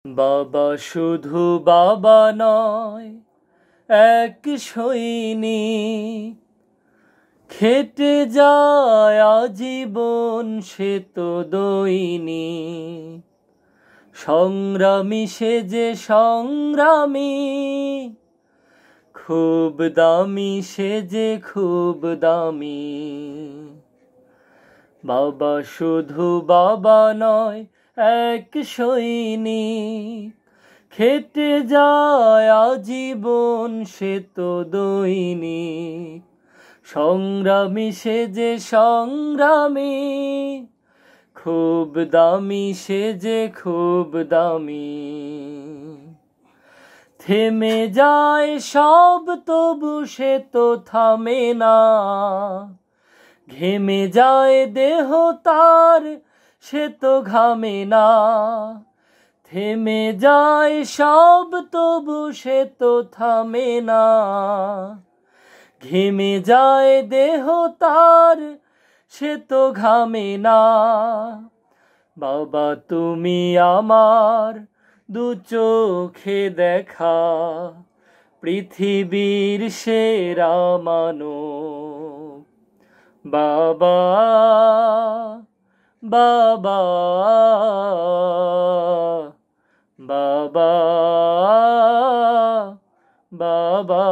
বাবা শুধু বাবা নয়, এক সৈনিক। খেটে যায় আজীবন সে তো দৈনিক। সংগ্রামী সে যে সংগ্রামী, খুব দামি সে যে খুব দামি। বাবা শুধু বাবা নয়, এক সৈনিক। খেটে যায় আজীবন সে তো দৈনিক। সংগ্রামী সে যে সংগ্রামী, খুব দামি সে যে খুব দামি। থেমে যায় সব তবু সে তো থামে না। ঘেমে যায় দেহ তার, সে তো ঘামে না। থেমে যায় সব তবু সে তো থামে না। ঘেমে যায় দেহ তার, সে তো ঘামে না। বাবা তুমি আমার দু চোখে দেখা, পৃথিবীর সেরা মানব। বাবা বাবা বাবা বাবা।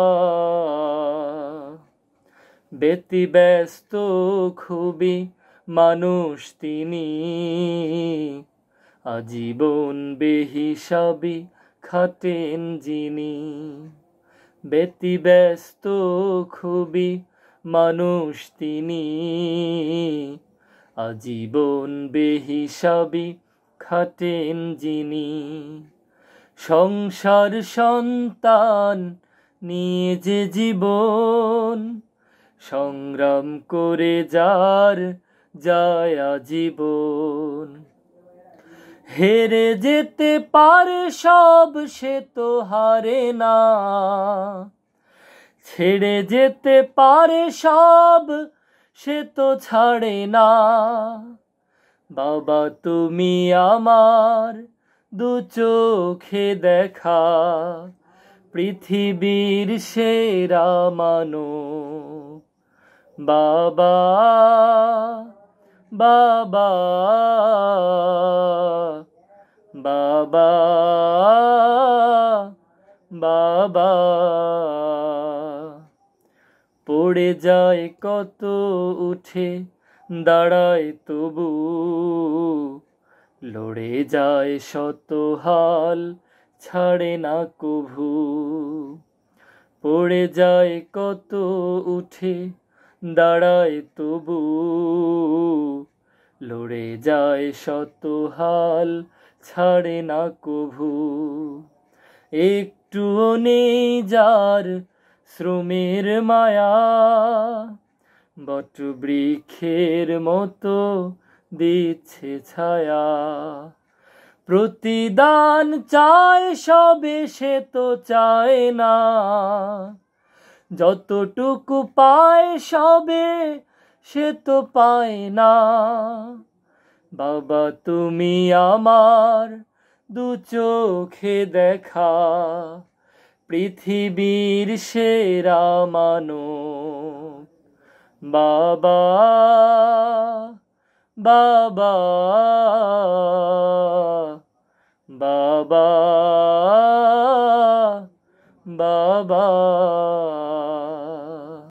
ব্যতিব্যস্ত খুবই মানুষ তিনি, আজীবন বেহিসাবি খাটেন যিনি। ব্যতিব্যস্ত খুবই মানুষ তিনি, আজীবন বেহিসাবি খাটেন যিনি। সংসার সন্তান নিয়ে যে জীবন, সংগ্রাম করে যার যায় আজীবন। হেরে যেতে পারে সব সে তো হারে না, ছেড়ে যেতে পারে সব সে তো ছাড়ে না। বাবা তুমি আমার দু চোখে দেখা, পৃথিবীর সেরা মানব। বাবা বাবা বাবা বাবা। পড়ে যায় কত উঠে দাঁড়ায় তবু, লড়ে যায় শত হাল ছাড়ে না কভু। পড়ে যায় কত উঠে দাঁড়ায় তবু, লড়ে যায় শত হাল ছাড়ে না কভু। একটুও নেই যার শ্রমের মায়া, বটবৃক্ষের মতো দিচ্ছে ছায়া। প্রতিদান চায় সবে সে তো চায় না, যতটুকু পায় সবে সে তো পায় না। বাবা তুমি আমার দু চোখে দেখা, পৃথিবীর সেরা মানব। বাবা বাবা বাবা বাবা।